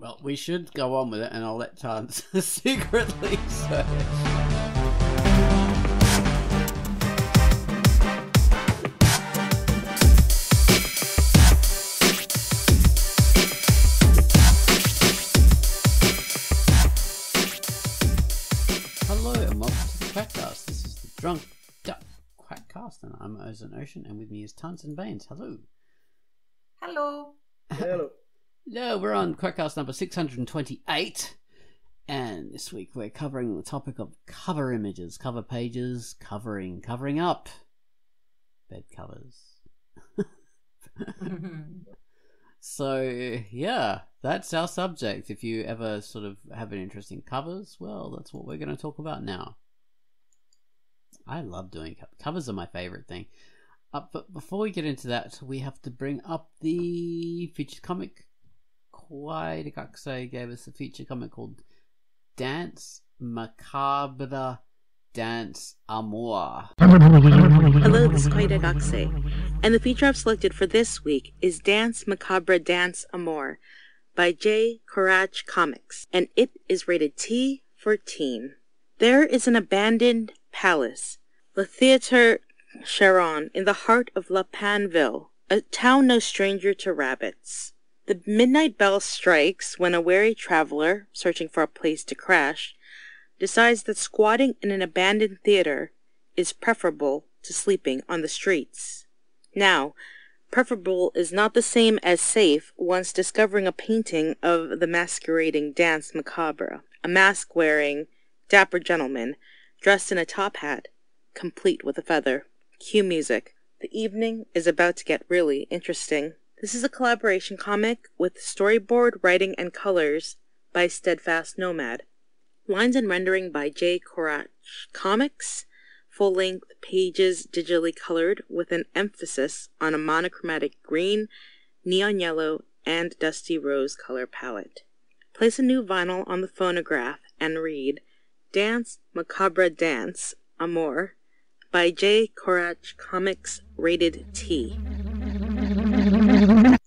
Well, we should go on with it, and I'll let Tans secretly say. Hello, and welcome to the Quackcast. This is the Drunkduck Quackcast, and I'm Ozone Ocean, and with me is Tans and Baines. Hello. Hello. Hello. No, we're on Quackcast number 628, and this week we're covering the topic of cover images, cover pages, covering up bed covers. So, yeah, that's our subject. If you ever sort of have an interest in covers, well, that's what we're going to talk about now. I love doing covers. Covers are my favorite thing. But before we get into that, we have to bring up the featured comic. Quackcast gave us a feature comic called Danse Macabre Danse Amour. Hello, this is Quackcast, and the feature I've selected for this week is Danse Macabre Danse Amour by J. Courage Comics, and it is rated T for teen. There is an abandoned palace, Le Theatre Charon, in the heart of La Panville, a town no stranger to rabbits. The midnight bell strikes when a weary traveler, searching for a place to crash, decides that squatting in an abandoned theater is preferable to sleeping on the streets. Now, preferable is not the same as safe once discovering a painting of the masquerading Danse Macabre, a mask-wearing, dapper gentleman dressed in a top hat, complete with a feather. Cue music. The evening is about to get really interesting. This is a collaboration comic with storyboard, writing, and colors by Steadfast Nomad. Lines and rendering by J. Courage Comics. Full-length pages digitally colored with an emphasis on a monochromatic green, neon yellow, and dusty rose color palette. Place a new vinyl on the phonograph and read Danse Macabre Danse Amour by J. Courage Comics, rated T. And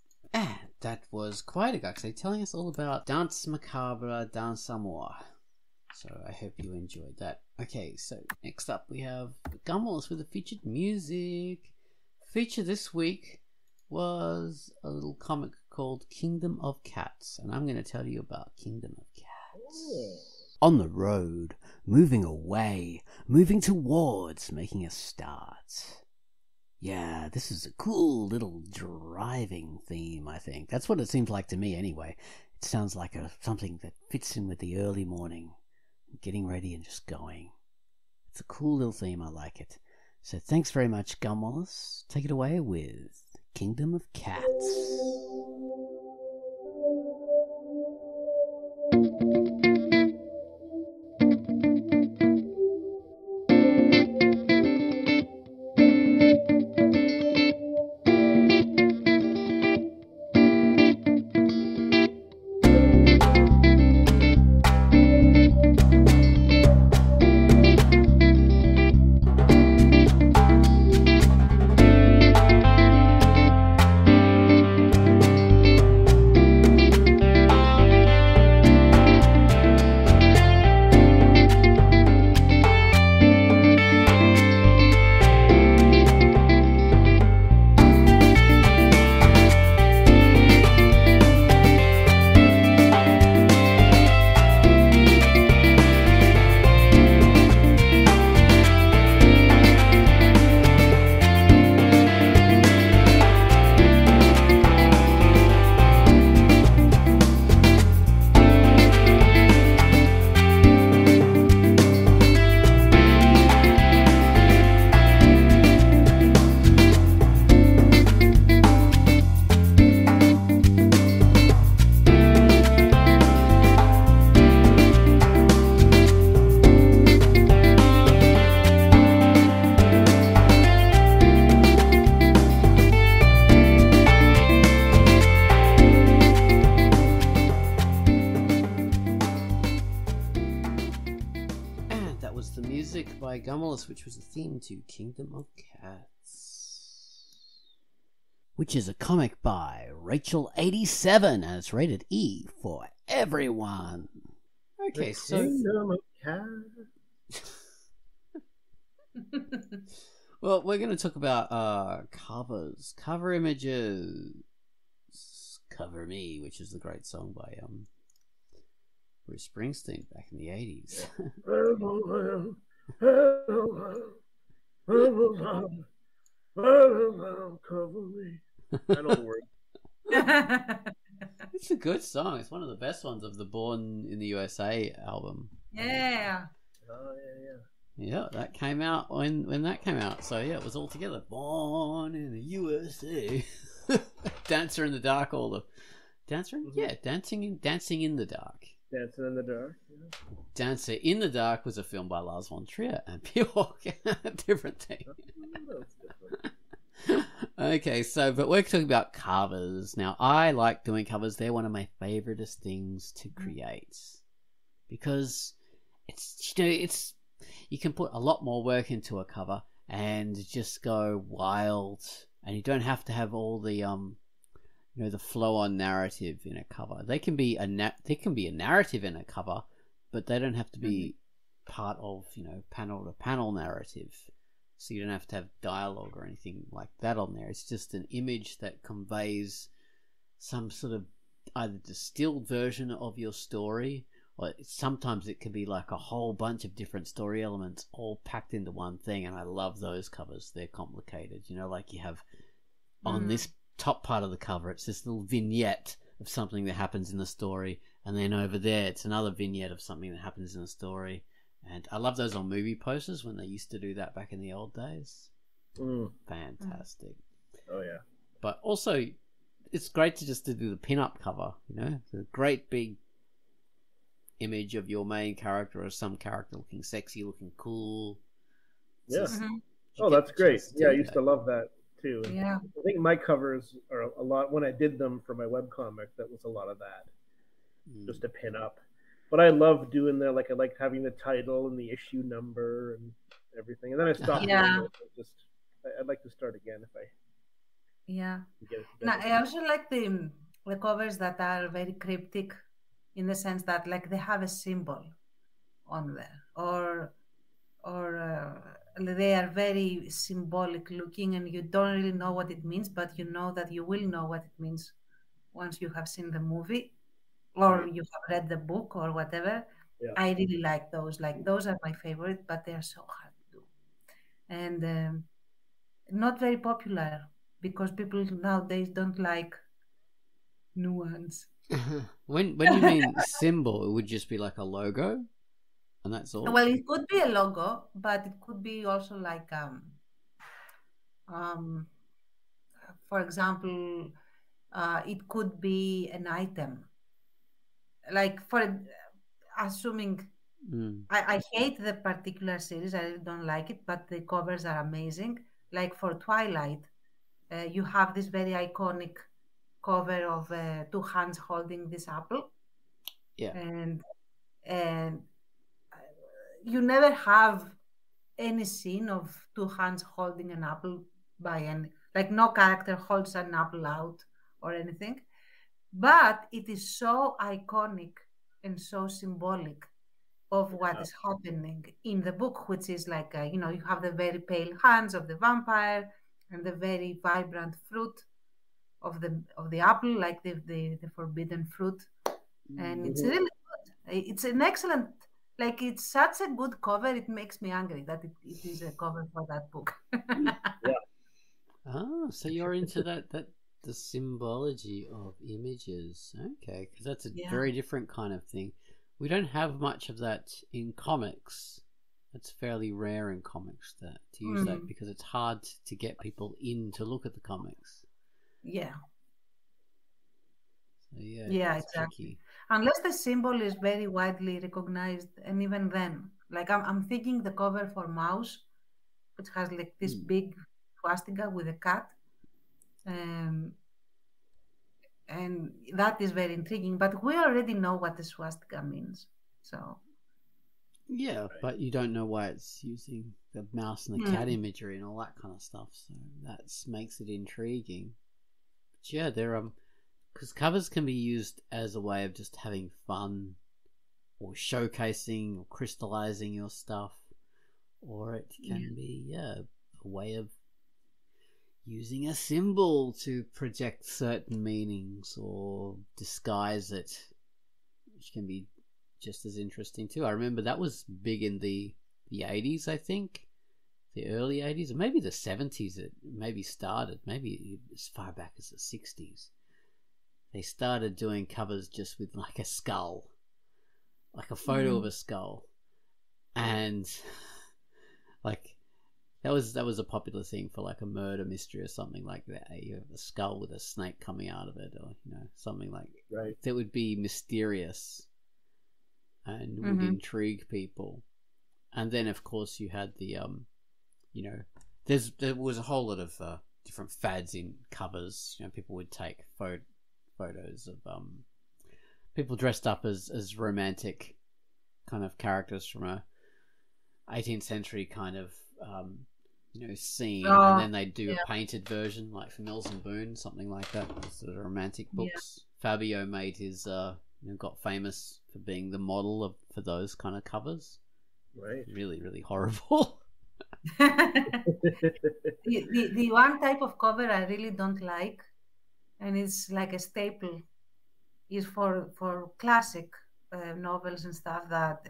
that was Quackcast telling us all about Danse Macabre Danse Amour. So I hope you enjoyed that. Okay, so next up we have Gummels with the featured music. Feature this week was a little comic called Kingdom of Cats, and I'm going to tell you about Kingdom of Cats. Oh. On the road, moving away, moving towards, making a start. Yeah, this is a cool little driving theme, I think. That's what it seems like to me anyway. It sounds like something that fits in with the early morning, getting ready and just going. It's a cool little theme, I like it. So thanks very much, Gum Wallace. Take it away with Kingdom of Cats. by Gummerless, which was the theme to Kingdom of Cats, which is a comic by Rachel87, and it's rated E for everyone. Okay, The so Kingdom of Cats. well, we're going to talk about covers, cover images, "Cover Me," which is the great song by Bruce Springsteen back in the 80s. Cover me. I know the word. It's a good song. It's one of the best ones of the Born in the USA album. Yeah. Oh yeah. Yeah, that came out when that came out. So yeah, it was all together. Born in the USA. Dancer in the Dark, all the dancing in the dark. Dancing in the Dark. Yeah. Dancer in the Dark was a film by Lars von Trier and Bjork. Different thing. Oh, that's different. Okay, but we're talking about covers. Now, I like doing covers. They're one of my favoriteest things to create because it's you can put a lot more work into a cover and just go wild, and you don't have to have all the the flow-on narrative in a cover. They can be a narrative in a cover, but they don't have to be part of panel to panel narrative. So you don't have to have dialogue or anything like that on there. It's just an image that conveys some sort of either distilled version of your story, or sometimes it can be like a whole bunch of different story elements all packed into one thing. And I love those covers. They're complicated. Like you have on this top part of the cover, it's this little vignette of something that happens in the story, and then over there it's another vignette of something that happens in the story. And I love those on movie posters when they used to do that back in the old days. Fantastic. Oh yeah. But also, it's great to do the pin-up cover. The great big image of your main character or some character looking sexy, looking cool. Yeah. Oh, that's great. Yeah, I used to love that too. Yeah. I think my covers are a lot. When I did them for my webcomic, that was a lot of that. Just to pin up. But I love doing that. I like having the title and the issue number and everything. And then I stopped. Yeah. Doing it. I'd like to start again if I. Yeah. Get it Now, together. I also like the covers that are very cryptic, in the sense that they have a symbol on there, or they are very symbolic looking, and you don't really know what it means, but you know that you will know what it means once you have seen the movie. Or you have read the book or whatever. Yeah. I really like those. Those are my favorite, but they are so hard to do. And not very popular because people nowadays don't like nuance. When you mean symbol, it would just be like a logo, and that's all. Well, it could be a logo, but it could be also for example, it could be an item. Assuming I hate the particular series, I really don't like it, but the covers are amazing. Like for Twilight, you have this very iconic cover of two hands holding this apple. Yeah. And you never have any scene of two hands holding an apple by any, no character holds an apple out or anything. But it is so iconic and so symbolic of what is happening in the book, which is you have the very pale hands of the vampire and the very vibrant fruit of the apple, like the forbidden fruit. And it's really good. It's an excellent, it's such a good cover. It makes me angry that it is a cover for that book. So you're into that the symbology of images. Okay, because that's a very different kind of thing. We don't have much of that in comics. It's fairly rare in comics to use that because it's hard to get people in to look at the comics. Yeah. So yeah, exactly. Tricky. Unless the symbol is very widely recognized, and even then, I'm thinking the cover for Mouse, which has this big swastika with a cat. And that is very intriguing, but we already know what the swastika means. So yeah, but you don't know why it's using the mouse and the cat imagery and all that kind of stuff. So that makes it intriguing. But yeah, there because covers can be used as a way of just having fun, or showcasing, or crystallizing your stuff, or it can be a way of using a symbol to project certain meanings or disguise it, which can be just as interesting too. I remember that was big in the 80s, I think, the early 80s, or maybe the 70s. It maybe started, maybe as far back as the 60s. They started doing covers just with like a skull, like a photo of a skull, and like that was a popular thing for like a murder mystery or something like that. You have a skull with a snake coming out of it, or something like that would be mysterious and would intrigue people. And then of course you had the there was a whole lot of different fads in covers. People would take photos of people dressed up as romantic kind of characters from a 18th century kind of scene, and then they'd do a painted version, like for Mills and Boon, something like that, sort of romantic books. Fabio made his got famous for being the model for those kind of covers. Right. Really, really horrible. the one type of cover I really don't like, and it's like a staple, is for classic novels and stuff, that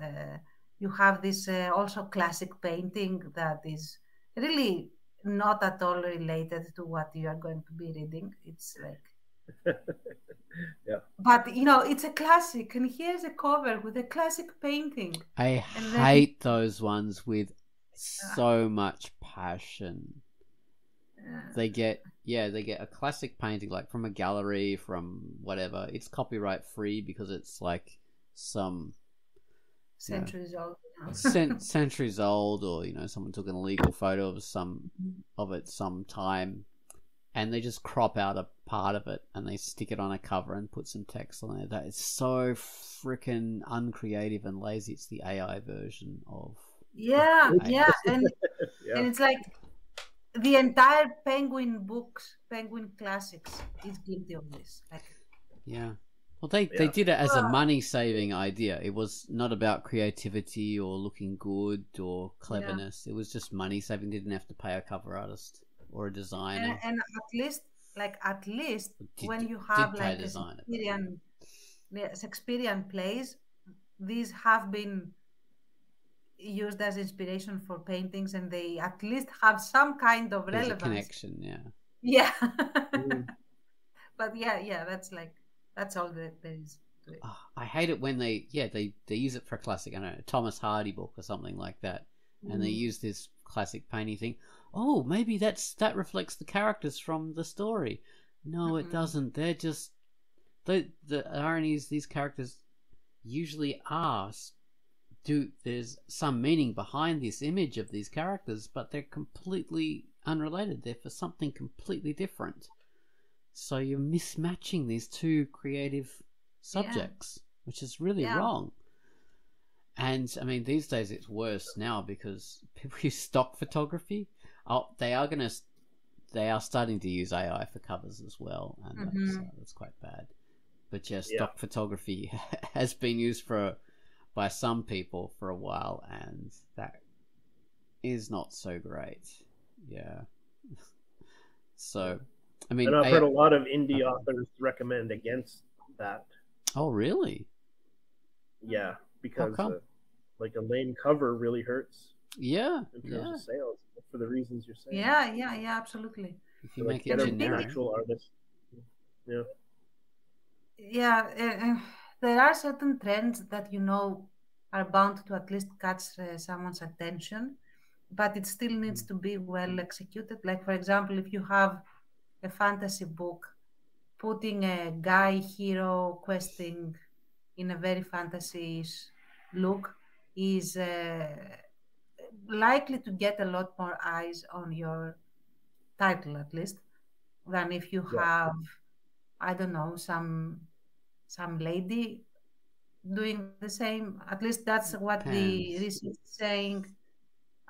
you have this also classic painting that is really not at all related to what you are going to be reading. It's like but it's a classic, and here's a cover with a classic painting. I hate those ones with so much passion. They get a classic painting, like from a gallery, from whatever. It's copyright free because it's like some centuries old. Centuries old, or someone took an illegal photo of it some time, and they just crop out a part of it and they stick it on a cover and put some text on it. That is so freaking uncreative and lazy. It's the AI version of and it's like the entire Penguin classics is guilty of this. Well, they did it as a money-saving idea. It was not about creativity or looking good or cleverness. It was just money-saving. They didn't have to pay a cover artist or a designer. And at least when you have like Shakespearean plays, these have been used as inspiration for paintings, and they at least have some kind of relevance. There's a connection, But that's all there is to it. I hate it when they use it for a classic, I don't know, Thomas Hardy book or something like that, and they use this classic painting thing. Oh, maybe that reflects the characters from the story. No, it doesn't. They're just the irony is these characters usually there's some meaning behind this image of these characters, but they're completely unrelated. They're for something completely different. So you're mismatching these two creative subjects, which is really wrong. And I mean, these days it's worse now because people use stock photography. They are starting to use AI for covers as well, and that's quite bad. But stock photography has been used by some people for a while, and that is not so great. So I mean, and I've heard a lot of indie authors recommend against that. Oh, really? Yeah, because like a lame cover really hurts. Yeah, in terms of sales, for the reasons you're saying. Yeah, absolutely. If you make it generic, an actual artist. There are certain trends that are bound to at least catch someone's attention, but it still needs to be well executed. Like, for example, if you have a fantasy book, putting a guy hero questing in a very fantasy-ish look is likely to get a lot more eyes on your title, at least, than if you have, I don't know, some lady doing the same. At least that's what the research is saying.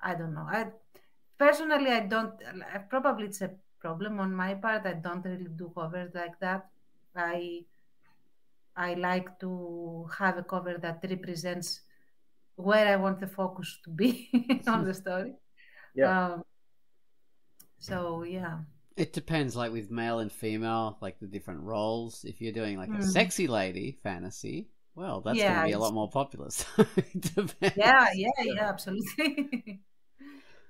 I don't know. Personally, I don't. Probably it's a problem on my part. I don't really do covers like that. I like to have a cover that represents where I want the focus to be on the story. Yeah. So yeah. It depends, like with male and female, like the different roles. If you're doing like a Mm. sexy lady fantasy, well, that's going to Yeah, be a lot more popular. So it depends. yeah, absolutely.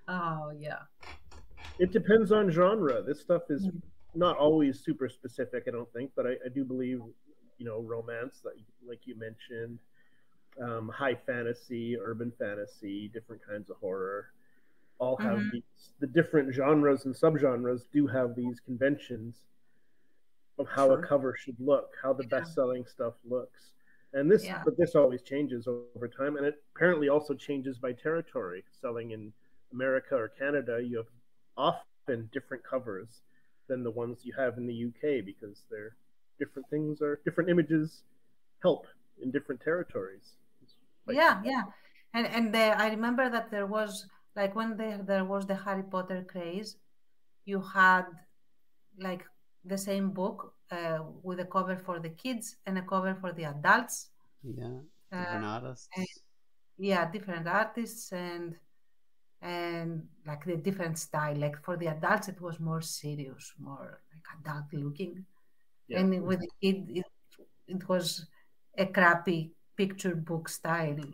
Oh yeah. It depends on genre. This stuff is Mm. not always super specific, I don't think, but I do believe, romance, like you mentioned, high fantasy, urban fantasy, different kinds of horror, all have Mhm. the different genres and subgenres do have these conventions of how a True. cover should look, how the Yeah. best-selling stuff looks. Yeah. But this always changes over time, and it apparently also changes by territory. Selling in America or Canada, you have often different covers than the ones you have in the UK because they're different things or different images help in different territories. Yeah. And I remember that there was like when there was the Harry Potter craze, you had like the same book with a cover for the kids and a cover for the adults. Yeah, Uh, different and artists. yeah, different artists and like the different style. Like for the adults, it was more serious, more like adult looking, Yeah. and with the kid, it was a crappy picture book style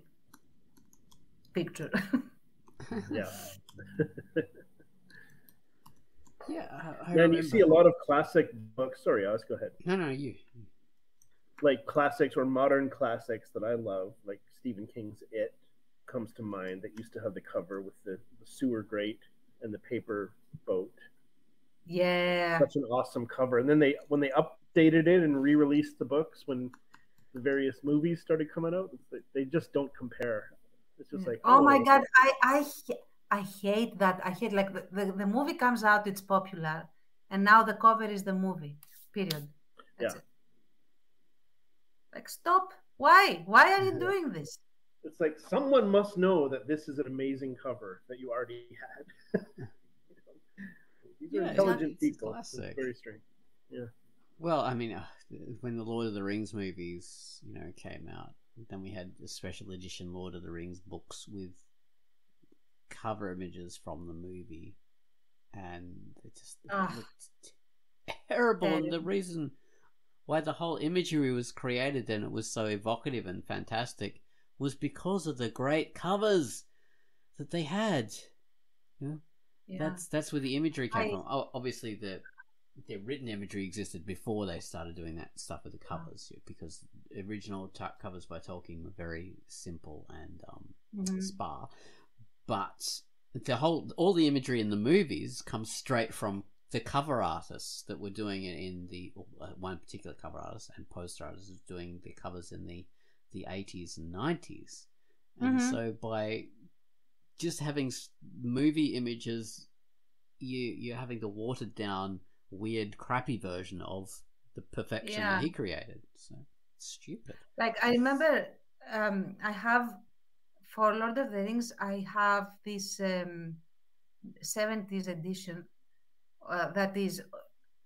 picture. Yeah. Yeah, I Yeah, and you remember. see a lot of classic books. Sorry, Alice, go ahead. No, you. Like classics or modern classics that I love, like Stephen King's It comes to mind, that used to have the cover with the sewer grate and the paper boat. Yeah, Such an awesome cover. And then when they updated it and re-released the books, when the various movies started coming out, they just don't compare. It's just like, oh my oh, God, I hate that. I hate like the movie comes out, it's popular, and now the cover is the movie. Period. That's yeah. it. Like stop. Why? Why are you doing this? It's like someone must know that this is an amazing cover that you already had. These are Yeah, intelligent it's a people. classic. It's very strange. Yeah. Well, I mean, when the Lord of the Rings movies, came out, then we had a special edition Lord of the Rings books with cover images from the movie, and it just looked terrible. And the reason why the whole imagery was created and it was so evocative and fantastic was because of the great covers that they had. Yeah. That's where the imagery came from. Oh, obviously the written imagery existed before they started doing that stuff with the covers, because the original type covers by Tolkien were very simple and sparse. But all the imagery in the movies comes straight from the cover artists that were doing it in the one particular cover artist and poster artist was doing the covers in the 80s and 90s, and so by just having movie images, you're having the watered down, weird, crappy version of the perfection that he created. So it's stupid. Like I remember, I have for Lord of the Rings, I have this 70s edition that is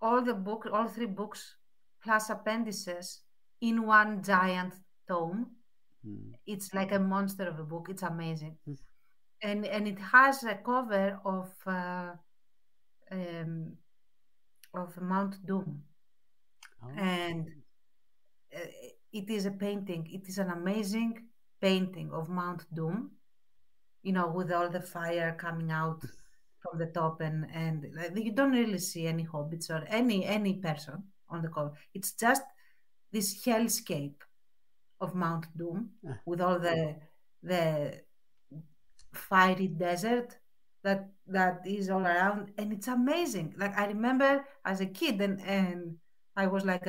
all three books plus appendices in one giant tome. It's like a monster of a book. It's amazing. And it has a cover of Mount Doom. And it is a painting. It is an amazing painting of Mount Doom, with all the fire coming out from the top, and you don't really see any hobbits or any person on the cover. It's just this hellscape of Mount Doom with all the fiery desert that is all around, and it's amazing. Like I remember as a kid, and I was like,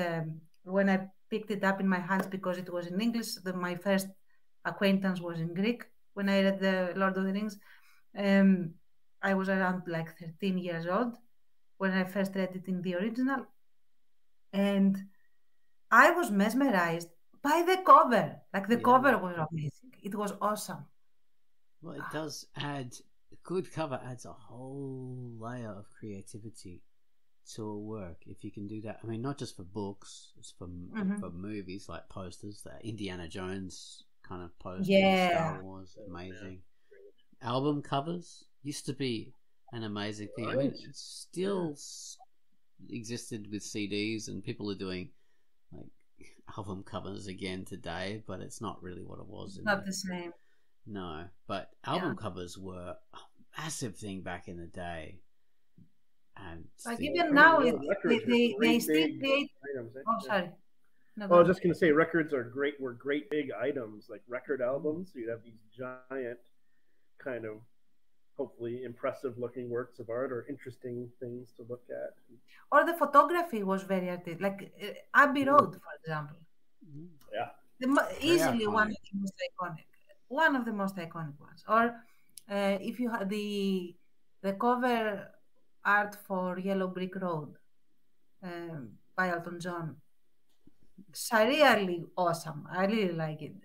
when I picked it up in my hands because it was in English. My first acquaintance was in Greek when I read the Lord of the Rings. I was around like 13 years old when I first read it in the original, and I was mesmerized by the cover. Like the cover was amazing. It was awesome. Well, it does add, a good cover adds a whole layer of creativity to work if you can do that. I mean, not just for books, it's for movies like posters. The Indiana Jones kind of posters, Star Wars, amazing. Album covers used to be an amazing thing. I mean, it still existed with CDs, and people are doing like album covers again today, but it's not really what it was. Not the same. No, but album covers were a massive thing back in the day. And like even now, they still create. Oh, sorry. No, I was just going to say, records were great big items, like record albums. So you'd have these giant, kind of, hopefully impressive looking works of art or interesting things to look at. Or the photography was very artistic, like Abbey Road, for example. Yeah. Easily one of the most iconic ones. Or if you had the cover art for Yellow Brick Road by Elton John. It's really awesome. I really like it.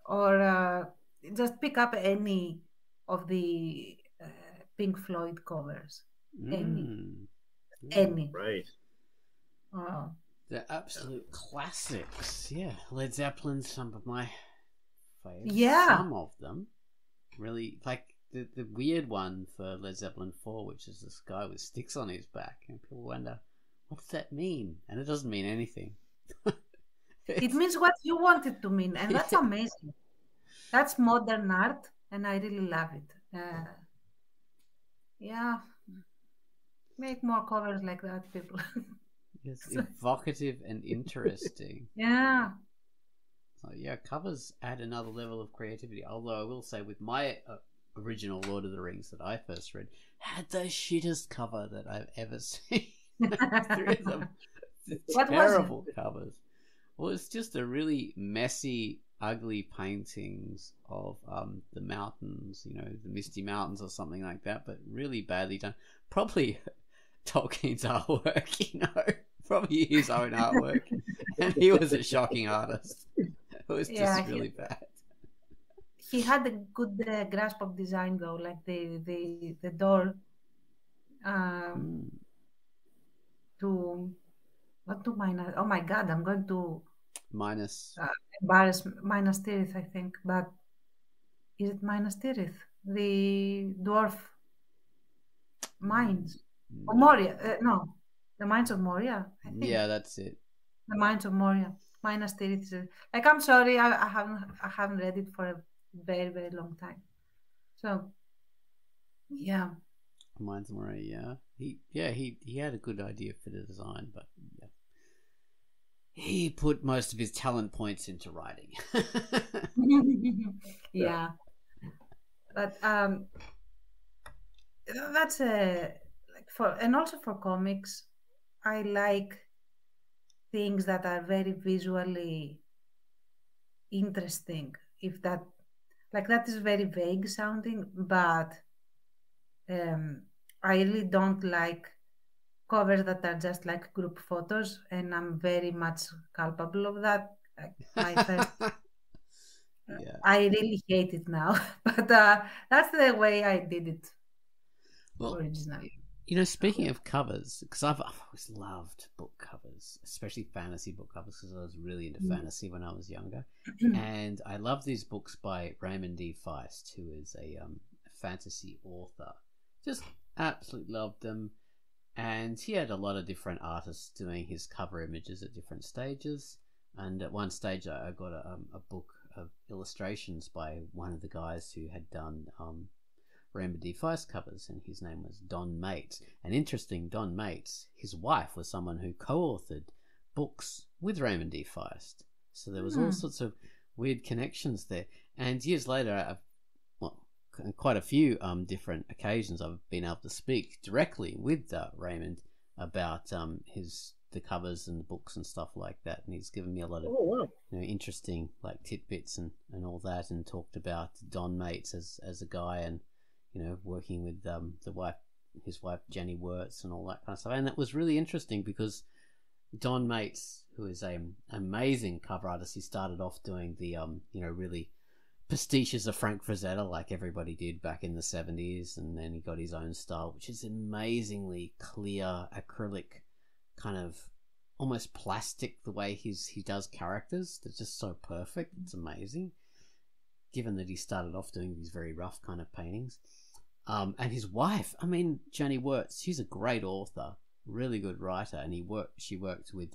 Or just pick up any of the Pink Floyd covers. Any. Right. The absolute classics. Yeah. Led Zeppelin, some of my favorites. Yeah. Some of them. Really, like the weird one for Led Zeppelin 4, which is this guy with sticks on his back. And people wonder, what does that mean? And it doesn't mean anything. It means what you want it to mean. And that's amazing. That's modern art. And I really love it. Yeah. Make more covers like that, people. It's evocative and interesting. Yeah. So yeah, covers add another level of creativity. Although I will say, with my original Lord of the Rings that I first read, had the shittest cover that I've ever seen. Three of them. Terrible covers. Well, it's just a really messy, ugly paintings of the mountains, you know, the Misty Mountains or something like that, but really badly done. Probably Tolkien's artwork, you know, probably his own artwork, and he was a shocking artist. It was just really bad. He had a good grasp of design, though, like the door to not to minus. Oh my God, I'm going to embarrass Minas Tirith, I think, but is it Minas Tirith? The dwarf mines. Or Moria? No, the mines of Moria. I think. Yeah, that's it. The mines of Moria. Minas Tirith. Like, I'm sorry, I haven't read it for a very, very long time. So, yeah. Mines of Moria. He had a good idea for the design, but yeah, he put most of his talent points into writing. Yeah, but that's and also for comics, I like things that are very visually interesting. If that is very vague sounding, but I really don't like covers that are just like group photos, and I'm very much culpable of that. My first, I really hate it now, but that's the way I did it originally. You know, speaking of covers, because I've always loved book covers, especially fantasy book covers, because I was really into fantasy when I was younger. And I love these books by Raymond D. Feist, who is a fantasy author. Just absolutely loved them. And he had a lot of different artists doing his cover images at different stages. And at one stage, I got a book of illustrations by one of the guys who had done Raymond D. Feist covers, and his name was Don Mates. And interesting, Don Mates, his wife was someone who co-authored books with Raymond D. Feist. So there was all sorts of weird connections there. And years later, on quite a few different occasions, I've been able to speak directly with Raymond about the covers and the books and stuff like that. And he's given me a lot of interesting like tidbits and all that, and talked about Don Mates as a guy, and working with his wife Jenny Wirtz and all that kind of stuff. And that was really interesting because Don Mates, who is an amazing cover artist, he started off doing the really pastiches of Frank Frazetta like everybody did back in the 70s, and then he got his own style, which is amazingly clear, acrylic, kind of almost plastic, the way he does characters. They're just so perfect. It's amazing, given that he started off doing these very rough kind of paintings. And his wife, I mean, Joni Wirtz, she's a great author, really good writer, and she worked with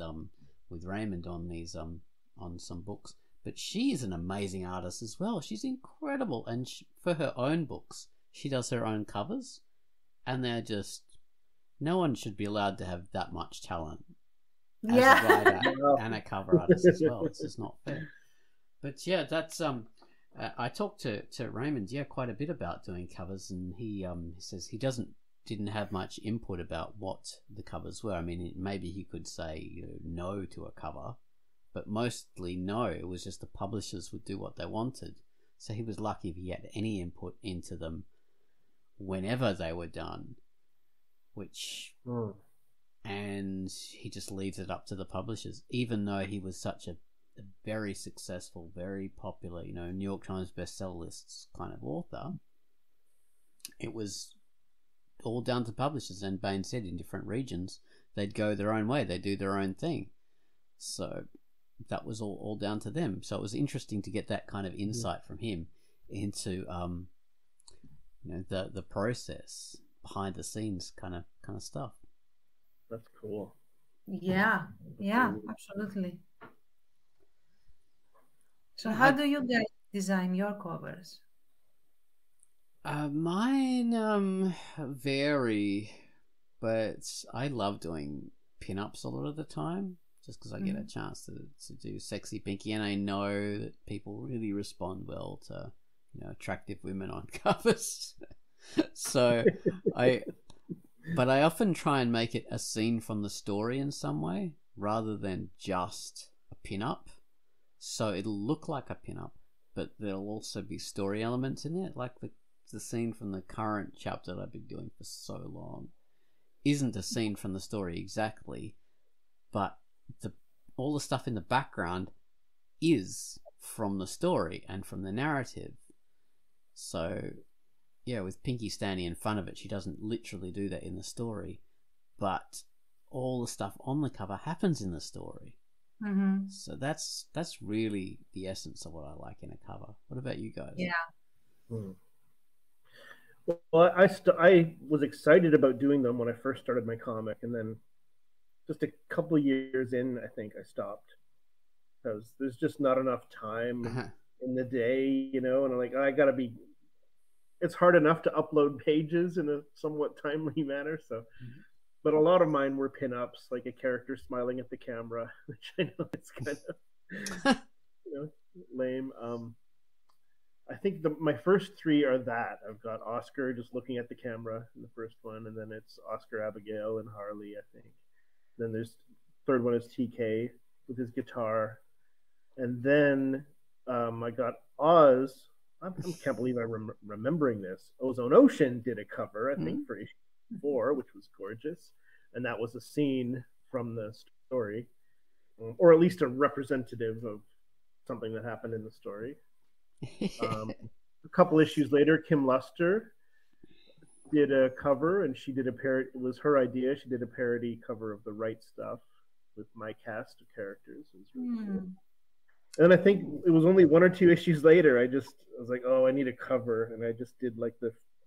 Raymond on these on some books. But she is an amazing artist as well. She's incredible, and for her own books, she does her own covers, and they're just, no one should be allowed to have that much talent as a writer and a cover artist as well. It's just not fair. But yeah, that's I talked to Raymond, quite a bit about doing covers, and he says he didn't have much input about what the covers were. I mean, maybe he could say no to a cover, but mostly no. It was just the publishers would do what they wanted. So he was lucky if he had any input into them whenever they were done, and he just leaves it up to the publishers, even though he was such a very successful, very popular, New York Times bestseller lists kind of author. It was all down to publishers, and Bain said in different regions they'd go their own way, they'd do their own thing. So that was all down to them. So it was interesting to get that kind of insight from him into the process behind the scenes kind of stuff. That's cool. Yeah, absolutely. So how do you guys design your covers? Mine vary, but I love doing pin-ups a lot of the time, just because I get a chance to do sexy Pinky, and I know that people really respond well to attractive women on covers. So I often try and make it a scene from the story in some way, rather than just a pin-up. So it'll look like a pin-up, but there'll also be story elements in it, like the scene from the current chapter that I've been doing for so long isn't a scene from the story exactly, but all the stuff in the background is from the story and from the narrative. So yeah, with Pinky standing in front of it, she doesn't literally do that in the story, but all the stuff on the cover happens in the story. Mm-hmm. So that's really the essence of what I like in a cover. What about you guys? Yeah. Well, I was excited about doing them when I first started my comic, and then just a couple of years in, I think I stopped because there's just not enough time in the day, and I'm like, it's hard enough to upload pages in a somewhat timely manner, so. But a lot of mine were pin-ups, like a character smiling at the camera, which I know is kind of lame. I think my first three are that. I've got Oscar just looking at the camera in the first one, and then it's Oscar, Abigail, and Harley, I think. Then there's third one is TK with his guitar, and then I got Oz. I can't believe I'm remembering this. Ozone Ocean did a cover, I think, for issue 4, which was gorgeous, and that was a scene from the story, or at least a representative of something that happened in the story. A couple issues later, Kim Luster did a cover, and she did a parody. It was her idea. She did a parody cover of The Right Stuff with my cast of characters. It was really cool. And then I think it was only 1 or 2 issues later, I was like, oh, I need a cover, and I just did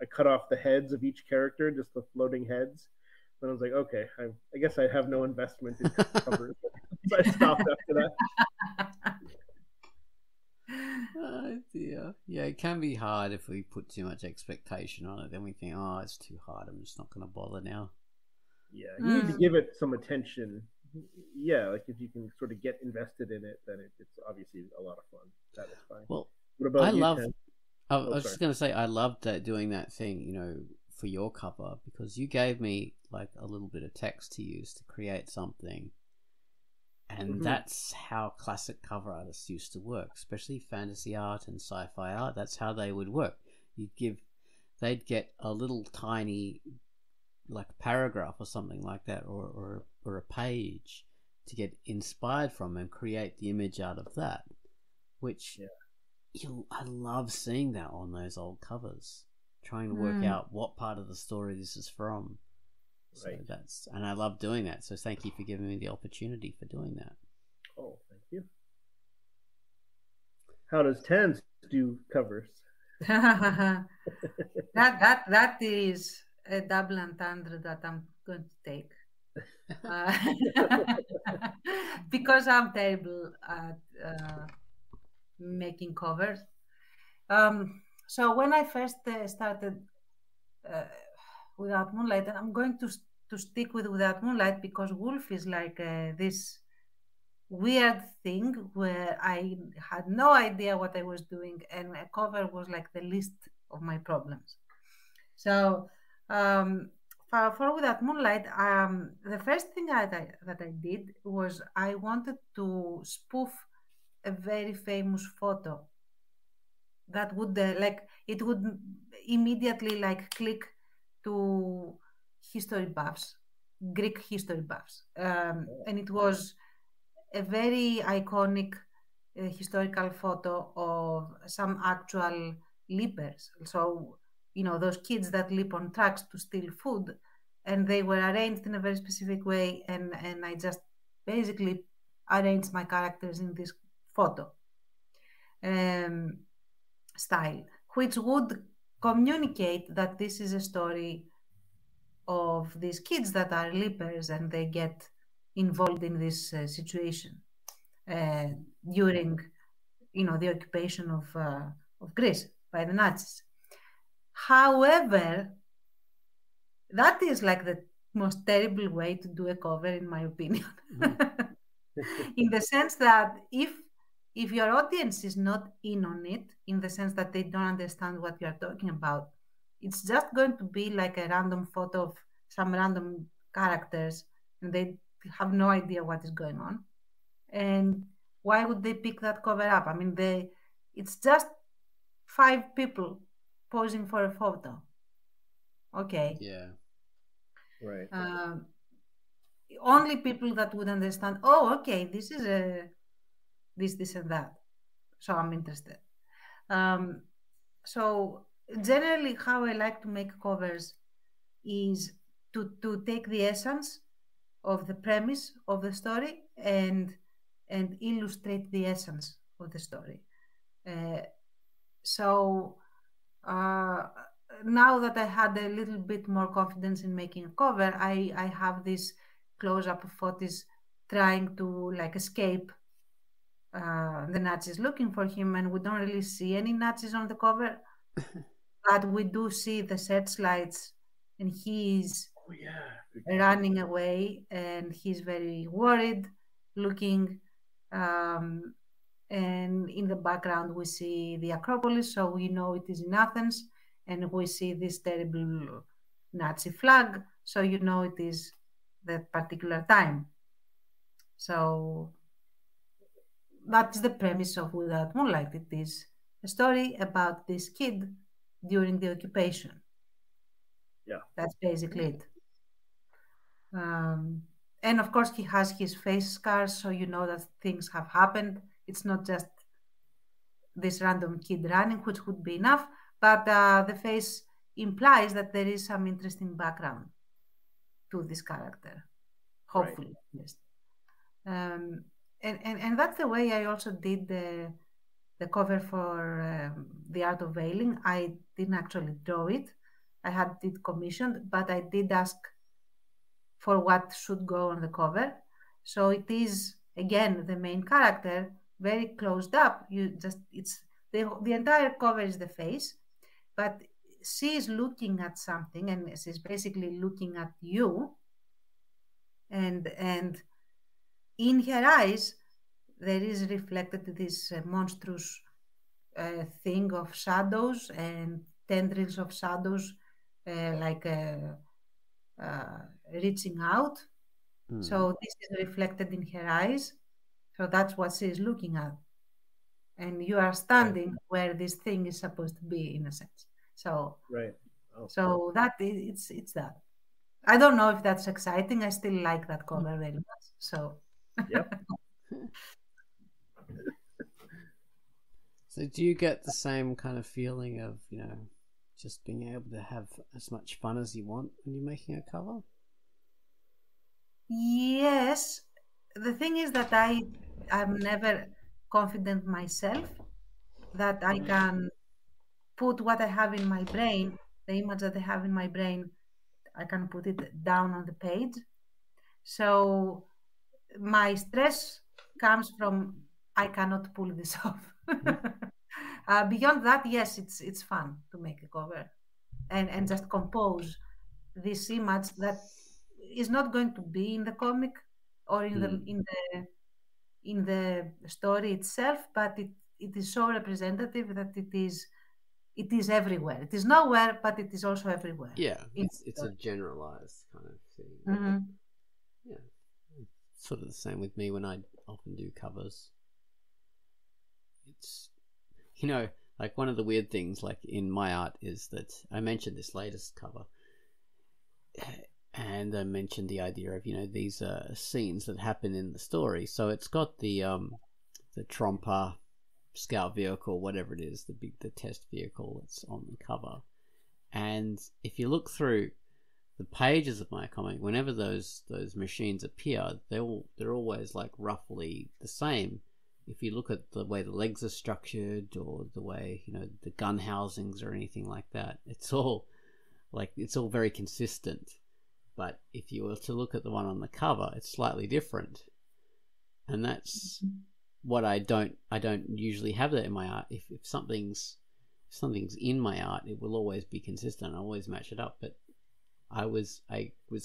I cut off the heads of each character, just the floating heads. And I was like, okay, I guess I have no investment in covers. So I stopped after that. Oh dear. Yeah, it can be hard if we put too much expectation on it. Then we think, oh, it's too hard. I'm just not going to bother now. Yeah, you need to give it some attention. Yeah, like if you can sort of get invested in it, then it's obviously a lot of fun. That is fine. Well, what about you, Ken? I was just going to say, I loved doing that thing, for your cover, because you gave me like a little bit of text to use to create something. And that's how classic cover artists used to work, especially fantasy art and sci-fi art. That's how they would work. They'd get a little tiny, like paragraph or something like that, or a page to get inspired from and create the image out of that, which I love seeing that on those old covers, trying to work out what part of the story this is from. So Right. and I love doing that. So thank you for giving me the opportunity for doing that. Oh, thank you. How does Tans do covers? that is a double entendre that I'm going to take. Because I'm terrible at making covers. So when I first started Without Moonlight, and I'm going to stick with Without Moonlight because Wolf is like this weird thing where I had no idea what I was doing, and a cover was like the least of my problems. So for Without Moonlight, the first thing that I did was I wanted to spoof a very famous photo that would it would immediately click to history buffs, Greek history buffs, and it was a very iconic historical photo of some actual leapers. So, those kids that leap on trucks to steal food, and they were arranged in a very specific way. And I just basically arranged my characters in this photo style, which would communicate that this is a story of these kids that are leapers and they get involved in this situation during the occupation of Greece by the Nazis. However, that is like the most terrible way to do a cover, in my opinion. In the sense that if your audience is not in on it, in the sense that they don't understand what you're talking about, it's just going to be like a random photo of some random characters and they have no idea what is going on. And why would they pick that cover up? I mean, it's just 5 people posing for a photo. Okay. Yeah. Right. Only people that would understand, oh, okay, this is this and that. So I'm interested. So generally how I like to make covers is to take the essence of the premise of the story and illustrate the essence of the story. So now that I had a little bit more confidence in making a cover, I have this close-up of Fotis trying to escape the Nazis looking for him, and we don't really see any Nazis on the cover, but we do see the searchlights, and he's running away, and he's very worried, looking. And in the background, we see the Acropolis, so we know it is in Athens, and we see this terrible Nazi flag, so you know it is that particular time. So that's the premise of Without Moonlight. It is a story about this kid during the occupation. Yeah. That's basically it. And of course, he has his face scars, so you know that things have happened. It's not just this random kid running, which would be enough, but the face implies that there is some interesting background to this character, hopefully. Right. Yes. And that's the way I also did the cover for The Art of Veiling. I didn't actually draw it. I had it commissioned, but I did ask for what should go on the cover. So it is, again, the main character, very closed up. The entire cover is the face, but she is looking at something, and she's basically looking at you. And in her eyes, there is reflected this monstrous thing of shadows and tendrils of shadows, reaching out. So this is reflected in her eyes. So that's what she is looking at. And you are standing where this thing is supposed to be, in a sense. So, right. So that it's that. I don't know if that's exciting. I still like that cover very much. So, yep. So So do you get the same kind of feeling of, just being able to have as much fun as you want when you're making a cover? Yes. The thing is that I'm never confident myself that I can put what I have in my brain, the image that I have in my brain, I can put it down on the page. So my stress comes from I cannot pull this off. Beyond that, yes, it's fun to make a cover and just compose this image that is not going to be in the comic or in the story itself, but it is so representative that it is everywhere. It is nowhere, but it is also everywhere. Yeah, it's a generalized kind of thing. Mm-hmm. Yeah, it's sort of the same with me when I often do covers. It's, like one of the weird things, like in my art, is that I mentioned this latest cover, and I mentioned the idea of these scenes that happen in the story. So it's got the Tromper scout vehicle, whatever it is, the test vehicle that's on the cover. And if you look through the pages of my comic, whenever those machines appear, they're always like roughly the same. If you look at the way the legs are structured, or the way the gun housings or anything like that, it's all very consistent. But if you were to look at the one on the cover, it's slightly different, and that's what I don't usually have that in my art. If something's in my art, it will always be consistent. I always match it up. But I was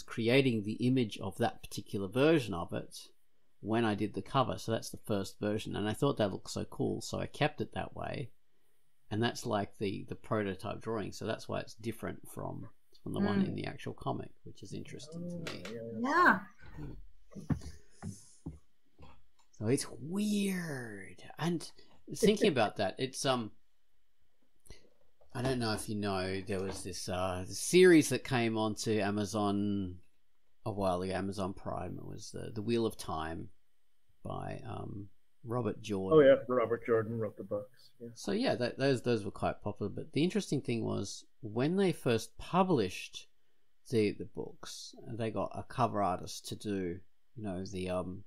creating the image of that particular version of it when I did the cover. So that's the first version, and I thought that looked so cool, so I kept it that way. And that's like the prototype drawing. So that's why it's different from the one in the actual comic, which is interesting to me. Yeah. So it's weird. And thinking about that, it's I don't know if you know, there was this series that came onto Amazon a while ago, Amazon Prime. It was the Wheel of Time by Robert Jordan. Oh yeah, Robert Jordan wrote the books. Yeah. So yeah, those were quite popular. But the interesting thing was when they first published the books, they got a cover artist to do the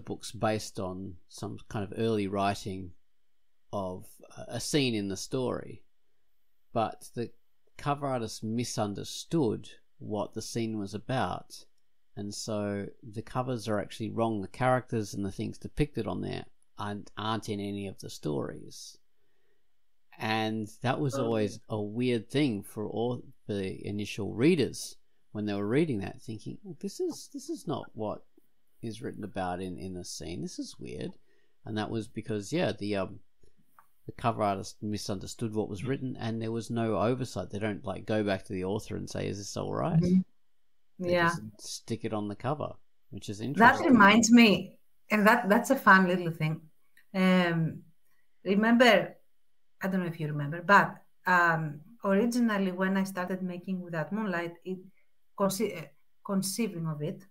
books based on some kind of early writing of a scene in the story, but the cover artist misunderstood what the scene was about, and so the covers are actually wrong. The characters and the things depicted on there aren't in any of the stories, and that was always a weird thing for all the initial readers when they were reading that, thinking, oh, this is not what is written about in the scene. This is weird. And that was because the cover artist misunderstood what was written, and there was no oversight. They don't go back to the author and say, is this all right? Mm-hmm. They just stick it on the cover, which is interesting. That reminds me, and that's a fun little thing. Remember, I don't know if you remember, but originally when I started making Without Moonlight, conceiving of it,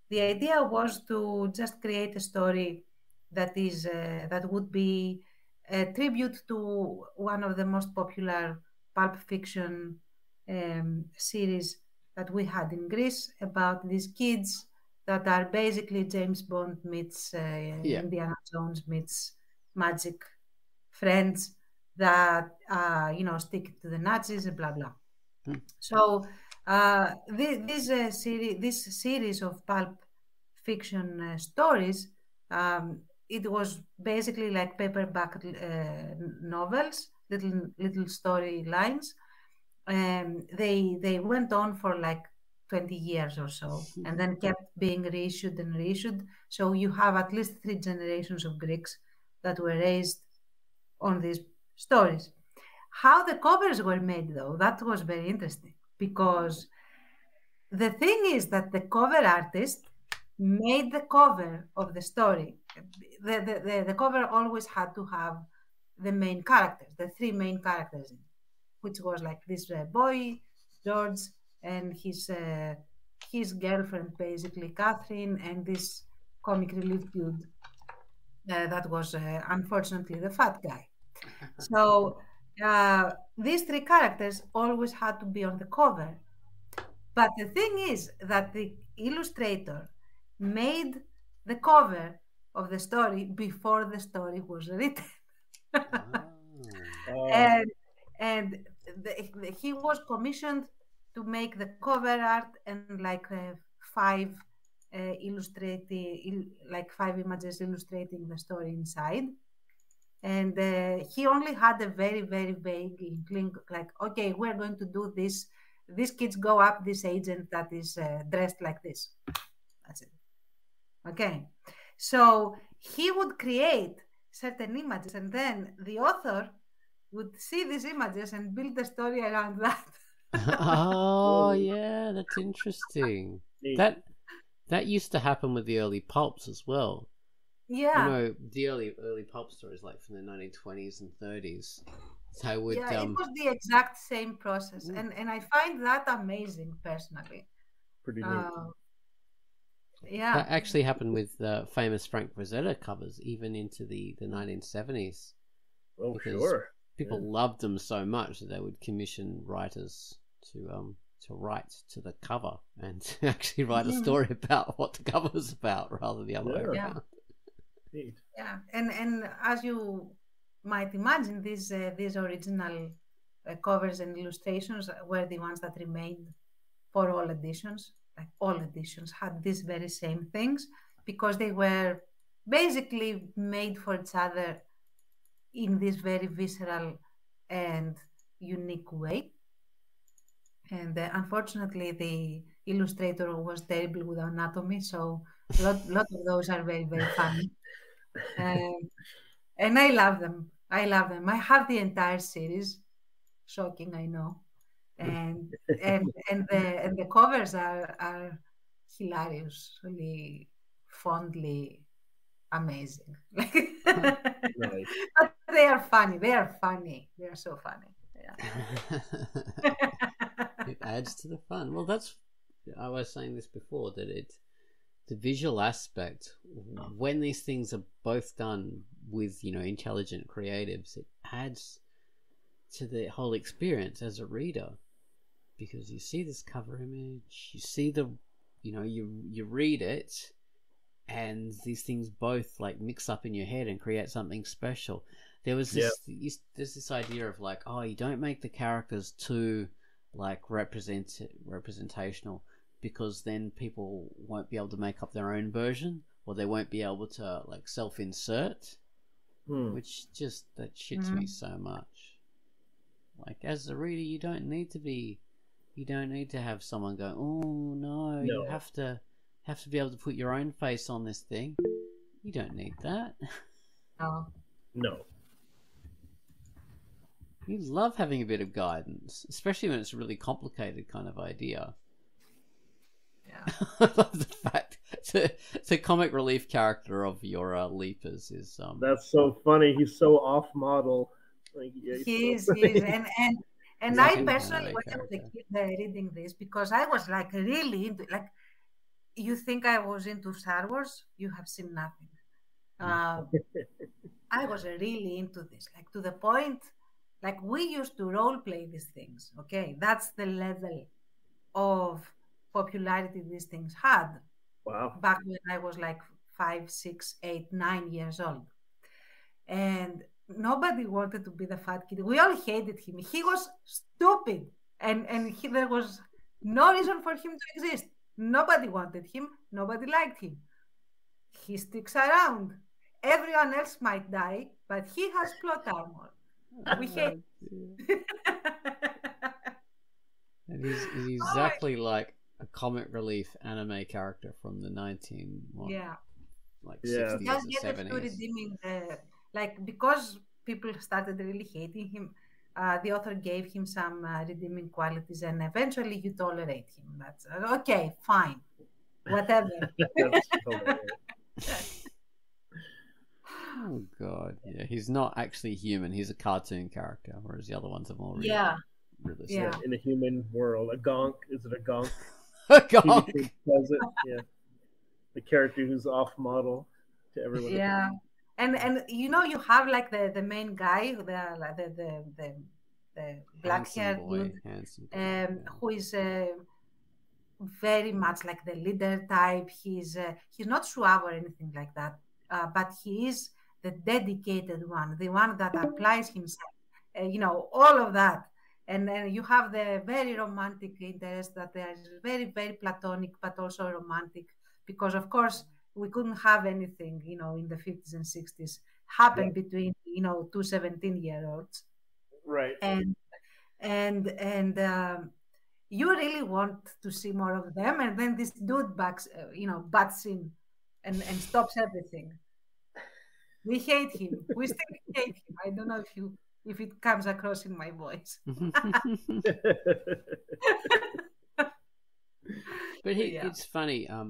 the idea was to just create a story that would be a tribute to one of the most popular pulp fiction series that we had in Greece, about these kids that are basically James Bond meets Indiana Jones meets magic friends that stick to the Nazis and blah blah. So this series of pulp fiction stories, it was basically like paperback novels, little story lines. They went on for like 20 years or so, and then kept being reissued and reissued. So you have at least 3 generations of Greeks that were raised on these stories. How the covers were made, though, that was very interesting, because the thing is that the cover artist made the cover of the story. The cover always had to have the main characters, the 3 main characters, which was like this boy, George, and his girlfriend, basically Catherine, and this comic relief dude. That was unfortunately the fat guy. So these three characters always had to be on the cover. But the thing is that the illustrator made the cover of the story before the story was written. Ah. And he was commissioned to make the cover art and like five five images illustrating the story inside. And he only had a very, very vague inkling, like, okay, we're going to do this. These kids go up this agent that is dressed like this. That's it. Okay. So he would create certain images, and then the author would see these images and build a story around that. Oh, yeah, that's interesting. Neat. That used to happen with the early pulps as well. Yeah. You know, the early pulp stories, like from the 1920s and 30s. They would, yeah, it was the exact same process, and I find that amazing personally. Pretty neat. Yeah, that actually happened with famous Frank Frazetta covers, even into the 1970s. Oh, because sure. People loved them so much that they would commission writers to write to the cover and to actually write a story about what the cover was about, rather than the other way around. Neat. Yeah, and as you might imagine, these original covers and illustrations were the ones that remained for all editions. Like all editions had these very same things because they were basically made for each other in this very visceral and unique way. And unfortunately, the illustrator was terrible with anatomy, so a lot of those are very, very funny. And I love them. I have the entire series. Shocking, I know. And the covers are hilariously, fondly amazing. Nice. But they are funny. They are so funny. Yeah. It adds to the fun. Well, I was saying this before, that the visual aspect, when these things are both done with, intelligent creatives, it adds to the whole experience as a reader, because you see this cover image, you see you read it, and these things both like mix up in your head and create something special. There was there's this idea of like, oh, you don't make the characters too like representational, because then people won't be able to make up their own version, or they won't be able to like self-insert, which just that shits me so much. Like, as a reader, you don't need to have someone go, oh no, you have to be able to put your own face on this thing. You don't need that. No. You love having a bit of guidance, especially when it's a really complicated kind of idea. Yeah. I love the fact the comic relief character of your Leapers is That's so funny. He's so off model. Like, he is, and I personally was reading this because I was like really into, like, you think I was into Star Wars? You have seen nothing. I was really into this, like to the point, like we used to role play these things. Okay, that's the level of popularity these things had. Wow. Back when I was like 5, 6, 8, 9 years old, and nobody wanted to be the fat kid. We all hated him. He was stupid, and there was no reason for him to exist. Nobody wanted him. Nobody liked him. He sticks around. Everyone else might die, but he has plot armor. We hate. And he's exactly like a comic relief anime character from the 60s He or does get 70s. to redeeming because people started really hating him. The author gave him some redeeming qualities, and eventually you tolerate him. That's okay, fine, whatever. That's hilarious. Oh god, yeah, he's not actually human. He's a cartoon character, whereas the other ones are more realistic. Yeah. In a human world, a gonk. Is it a gonk? A gonk. Does it? Yeah. The character who's off model to everyone. Yeah. And you know, you have like the main guy, the black haired dude, handsome boy, who is very much like the leader type. He's not suave or anything like that, but he is the dedicated one, the one that applies himself. You know, all of that. And then you have the very romantic interest that is very, very platonic, but also romantic, because of course we couldn't have anything, you know, in the 50s and 60s happen between, you know, two 17-year-olds. Right. And you really want to see more of them, and then this dude butts in and stops everything. We hate him. We still hate him. I don't know if it comes across in my voice. But it's funny. I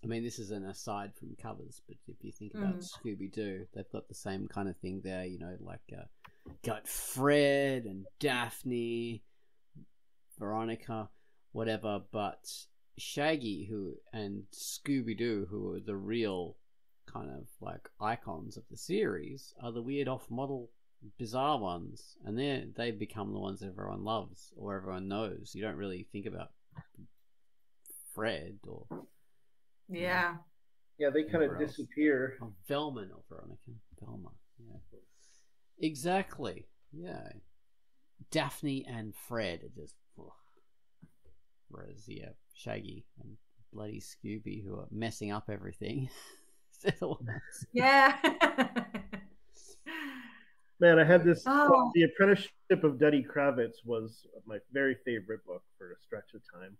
mean, this is an aside from covers, but if you think about Scooby-Doo, they've got the same kind of thing there. You know, like got Fred and Daphne, Veronica, whatever. But Shaggy, and Scooby-Doo, who are the real kind of like icons of the series, are the weird off-model, bizarre ones, and they've become the ones that everyone loves or everyone knows. You don't really think about Fred or yeah, they kind of disappear. Oh, Velma or Veronica, Velma, yeah, exactly, yeah. Daphne and Fred are just, whereas Shaggy and bloody Scooby, who are messing up everything. Yeah. Man, I had this. The Apprenticeship of Duddy Kravitz was my very favorite book for a stretch of time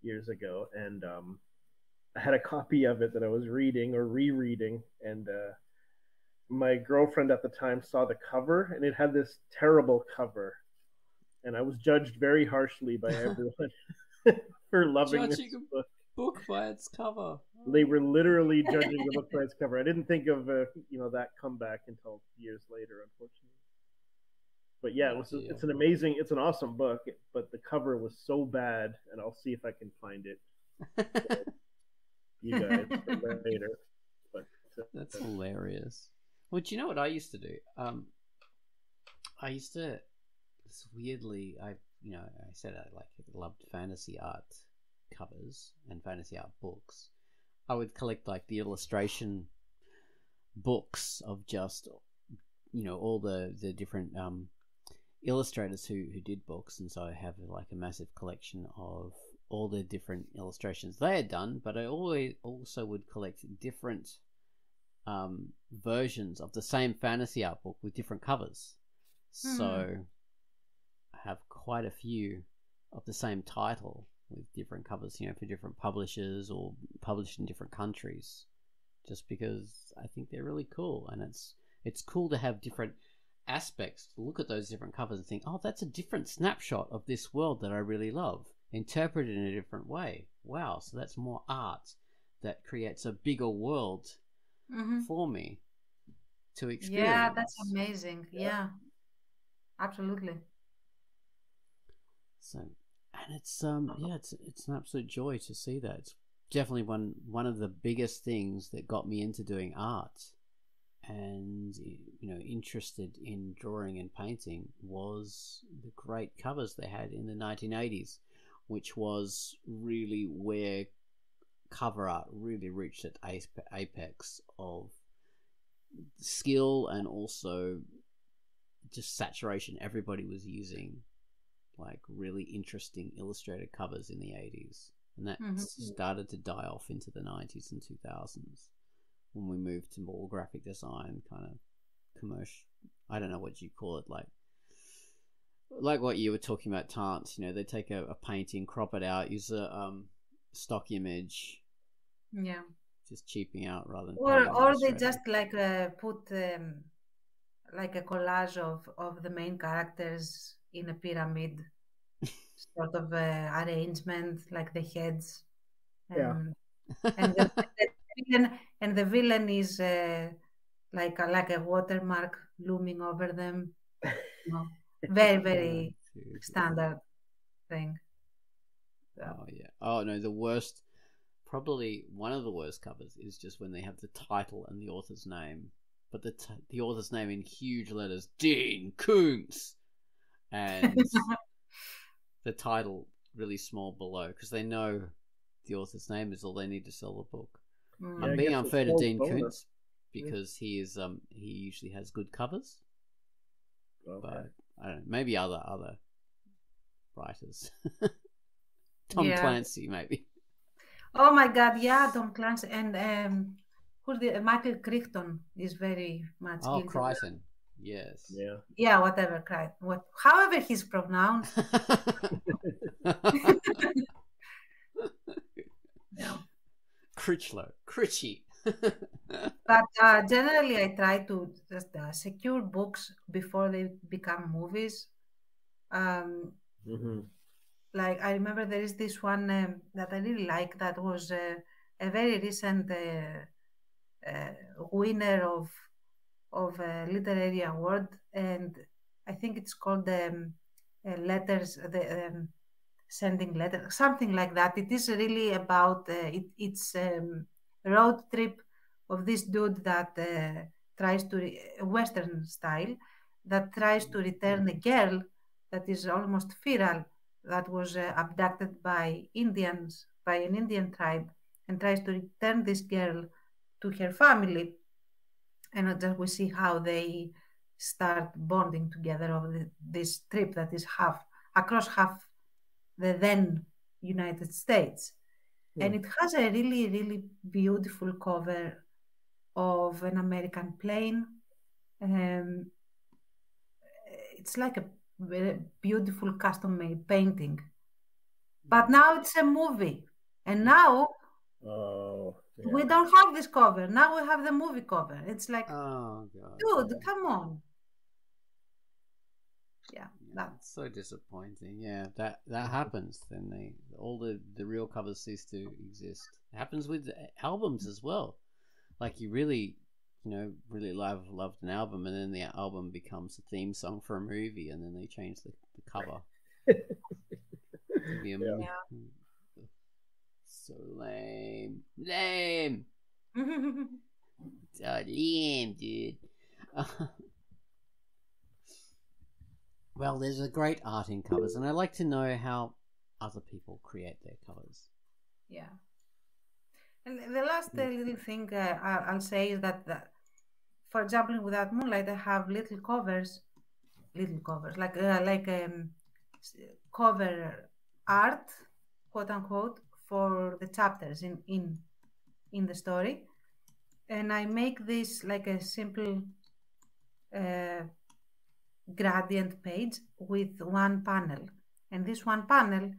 years ago, and I had a copy of it that I was reading or rereading, and my girlfriend at the time saw the cover, and it had this terrible cover, and I was judged very harshly by everyone for loving this book by its cover. They were literally judging the book by its cover. I didn't think of that comeback until years later, unfortunately. But yeah, it's an awesome book, but the cover was so bad, and I'll see if I can find it. You guys for later. But that's hilarious. Well, do you know what I used to do? I used to weirdly, I said I loved fantasy art covers and fantasy art books. I would collect like the illustration books of just all the different illustrators who did books, and so I have like a massive collection of all the different illustrations they had done. But I always also would collect different versions of the same fantasy art book with different covers. So I have quite a few of the same title with different covers, for different publishers or published in different countries, just because I think they're really cool. And it's cool to have different aspects, to look at those different covers and think, oh, that's a different snapshot of this world that I really love, interpreted in a different way. Wow, so that's more art that creates a bigger world for me to experience. Yeah, that's amazing. Yeah, absolutely. So, and it's it's an absolute joy to see that. It's definitely one of the biggest things that got me into doing art and interested in drawing and painting was the great covers they had in the 1980s, which was really where cover art really reached its apex of skill and also just saturation. Everybody was using like really interesting illustrated covers in the 80s, and that started to die off into the 90s and 2000s when we moved to more graphic design, kind of commercial, I don't know what you call it, like what you were talking about, Tance. They take a painting, crop it out, use a stock image, just cheaping out rather than or they just put like a collage of the main characters in a pyramid sort of arrangement, like the heads, and the villain is like a watermark looming over them. Very, very standard thing. Oh yeah. Oh no, the worst probably one of the worst covers is just when they have the title and the author's name, but the author's name in huge letters, Dean Koontz, and the title really small below, because they know the author's name is all they need to sell the book. I'm being unfair to Dean Koontz because he usually has good covers, but I don't know, maybe other writers. Tom Clancy, maybe. Oh my God, yeah, Tom Clancy and who's the Michael Crichton is very much. Oh, Crichton, yes. Yeah, whatever, Crichton. However he's pronounced. Yeah. Critchlow, Critchy. But generally, I try to just secure books before they become movies. Like I remember there is this one that I really like that was a very recent winner of a literary award, and I think it's called letters. Sending letters, something like that. It is really about it's road trip of this dude that tries to Western style that tries to return a girl that is almost feral that was abducted by Indians by an Indian tribe and tries to return this girl to her family, and just we see how they start bonding together over this trip that is across half the then United States. And it has a really, really beautiful cover of an American plane. It's like a very beautiful custom-made painting. But now it's a movie. And now we don't have this cover. Now we have the movie cover. It's like, oh, God, dude, come on. Yeah, that's so disappointing. Yeah, that happens. Then all the real covers cease to exist. It happens with albums as well. Like you really, really loved an album, and then the album becomes a theme song for a movie, and then they change the cover. So lame, so lame, dude. Well, there's a great art in covers, and I like to know how other people create their covers. Yeah. And the last little thing I'll say is that, for example, Without Moonlight, I have little covers, like cover art, quote unquote, for the chapters in the story, and I make this like a simple gradient page with one panel, and this one panel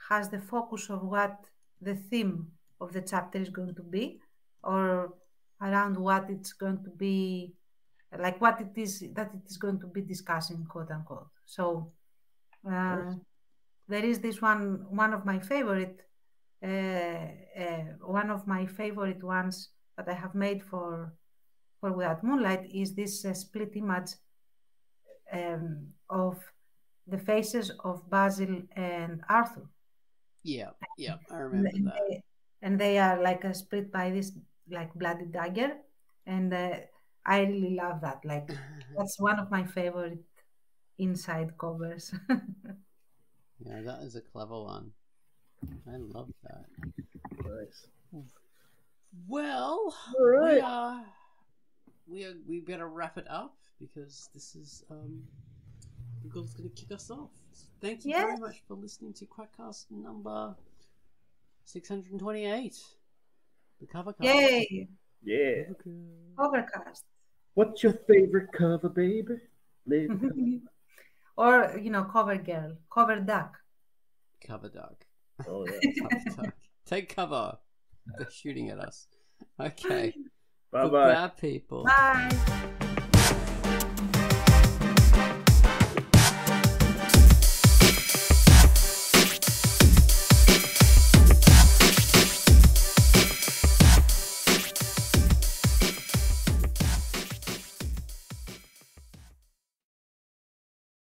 has the focus of what the theme of the chapter is going to be, or around what it's going to be, like what it is that it is going to be discussing, quote unquote. So there is this one of my favorite ones that I have made for Without Moonlight is this split image of the faces of Basil and Arthur. Yeah, I remember that. And they are like split by this like bloody dagger, and I really love that. Like that's one of my favorite inside covers. Yeah, that is a clever one. I love that. Nice. Well, all right. we better wrap it up because this is Google's going to kick us off. Thank you very much for listening to Quackcast number 628. The cover cast. Yay! Yeah. Covercast. What's your favorite cover, baby? Or cover girl, cover duck. Cover duck. Oh yeah. Cover duck. Take cover. They're shooting at us. Okay. Bye-bye. Goodbye, people. Bye.